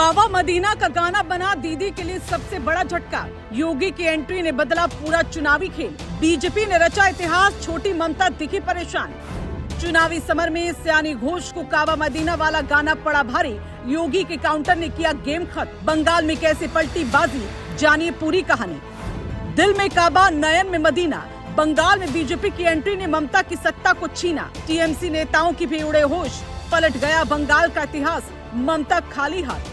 कावा मदीना का गाना बना दीदी के लिए सबसे बड़ा झटका। योगी की एंट्री ने बदला पूरा चुनावी खेल। बीजेपी ने रचा इतिहास, छोटी ममता दिखी परेशान। चुनावी समर में सयानी घोष को कावा मदीना वाला गाना पड़ा भारी। योगी के काउंटर ने किया गेम खत्म। बंगाल में कैसे पलटी बाजी, जानिए पूरी कहानी। दिल में काबा, नयन में मदीना। बंगाल में बीजेपी की एंट्री ने ममता की सत्ता को छीना। टीएमसी नेताओं की भी उड़े होश। पलट गया बंगाल का इतिहास। ममता खाली हाथ।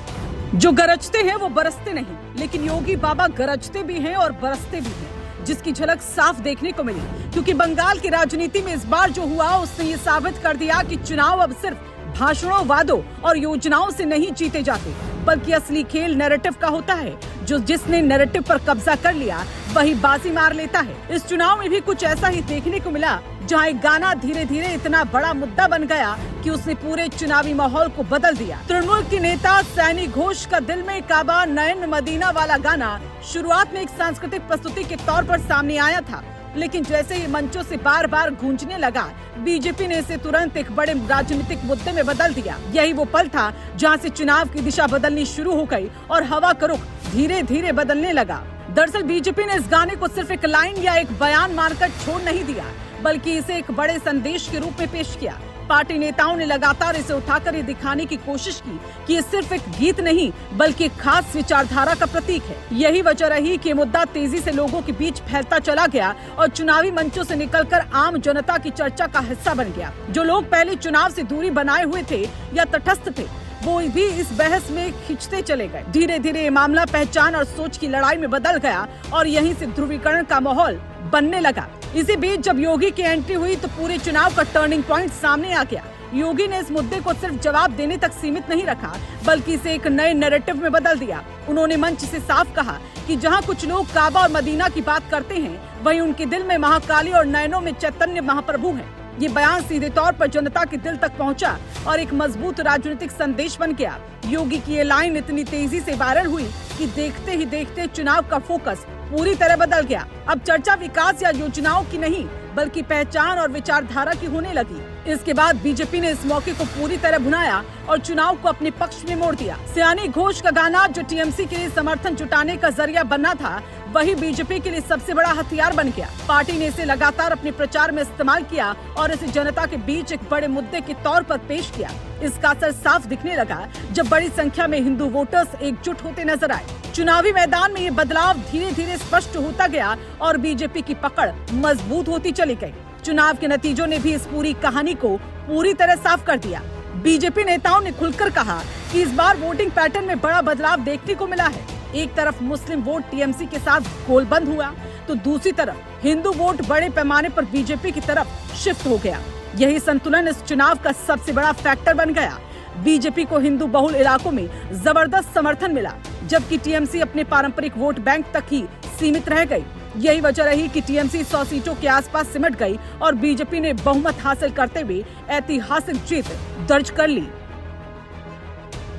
जो गरजते हैं वो बरसते नहीं, लेकिन योगी बाबा गरजते भी हैं और बरसते भी हैं, जिसकी झलक साफ देखने को मिली। क्योंकि बंगाल की राजनीति में इस बार जो हुआ उसने ये साबित कर दिया कि चुनाव अब सिर्फ भाषणों, वादों और योजनाओं से नहीं जीते जाते, बल्कि असली खेल नैरेटिव का होता है। जो जिसने नैरेटिव पर कब्जा कर लिया वही बाजी मार लेता है। इस चुनाव में भी कुछ ऐसा ही देखने को मिला, जहां एक गाना धीरे धीरे इतना बड़ा मुद्दा बन गया कि उसने पूरे चुनावी माहौल को बदल दिया। तृणमूल के नेता सयानी घोष का दिल में काबा, नयन में मदीना वाला गाना शुरुआत में एक सांस्कृतिक प्रस्तुति के तौर पर सामने आया था, लेकिन जैसे ही मंचों से बार बार गूंजने लगा, बीजेपी ने इसे तुरंत एक बड़े राजनीतिक मुद्दे में बदल दिया। यही वो पल था जहां से चुनाव की दिशा बदलनी शुरू हो गई और हवा का रुख धीरे धीरे बदलने लगा। दरअसल बीजेपी ने इस गाने को सिर्फ एक लाइन या एक बयान मानकर छोड़ नहीं दिया, बल्कि इसे एक बड़े संदेश के रूप में पेश किया। पार्टी नेताओं ने लगातार इसे उठाकर ये दिखाने की कोशिश की कि ये सिर्फ एक गीत नहीं, बल्कि एक खास विचारधारा का प्रतीक है। यही वजह रही कि मुद्दा तेजी से लोगों के बीच फैलता चला गया और चुनावी मंचों से निकलकर आम जनता की चर्चा का हिस्सा बन गया। जो लोग पहले चुनाव से दूरी बनाए हुए थे या तटस्थ थे, वो भी इस बहस में खिंचते चले गए। धीरे धीरे ये मामला पहचान और सोच की लड़ाई में बदल गया और यहीं से ध्रुवीकरण का माहौल बनने लगा। इसी बीच जब योगी की एंट्री हुई तो पूरे चुनाव का टर्निंग पॉइंट सामने आ गया। योगी ने इस मुद्दे को सिर्फ जवाब देने तक सीमित नहीं रखा, बल्कि इसे एक नए नैरेटिव में बदल दिया। उन्होंने मंच से साफ कहा कि जहां कुछ लोग काबा और मदीना की बात करते हैं, वहीं उनके दिल में महाकाली और नयनों में चैतन्य महाप्रभु हैं। ये बयान सीधे तौर पर जनता के दिल तक पहुंचा और एक मजबूत राजनीतिक संदेश बन गया। योगी की ये लाइन इतनी तेजी से वायरल हुई कि देखते ही देखते चुनाव का फोकस पूरी तरह बदल गया। अब चर्चा विकास या योजनाओं की नहीं, बल्कि पहचान और विचारधारा की होने लगी। इसके बाद बीजेपी ने इस मौके को पूरी तरह भुनाया और चुनाव को अपने पक्ष में मोड़ दिया। सयानी घोष का गाना, जो टीएमसी के लिए समर्थन जुटाने का जरिया बनना था, वही बीजेपी के लिए सबसे बड़ा हथियार बन गया। पार्टी ने इसे लगातार अपने प्रचार में इस्तेमाल किया और इसे जनता के बीच एक बड़े मुद्दे के तौर पर पेश किया। इसका असर साफ दिखने लगा जब बड़ी संख्या में हिंदू वोटर्स एकजुट होते नजर आए। चुनावी मैदान में ये बदलाव धीरे धीरे स्पष्ट होता गया और बीजेपी की पकड़ मजबूत होती चली गई। चुनाव के नतीजों ने भी इस पूरी कहानी को पूरी तरह साफ कर दिया। बीजेपी नेताओं ने खुलकर कहा कि इस बार वोटिंग पैटर्न में बड़ा बदलाव देखने को मिला है। एक तरफ मुस्लिम वोट टीएमसी के साथ गोलबंद हुआ, तो दूसरी तरफ हिंदू वोट बड़े पैमाने पर बीजेपी की तरफ शिफ्ट हो गया। यही संतुलन इस चुनाव का सबसे बड़ा फैक्टर बन गया। बीजेपी को हिंदू बहुल इलाकों में जबरदस्त समर्थन मिला, जबकि टीएमसी अपने पारंपरिक वोट बैंक तक ही सीमित रह गई। यही वजह रही कि टीएमसी 100 सीटों के आसपास सिमट गई और बीजेपी ने बहुमत हासिल करते हुए ऐतिहासिक जीत दर्ज कर ली।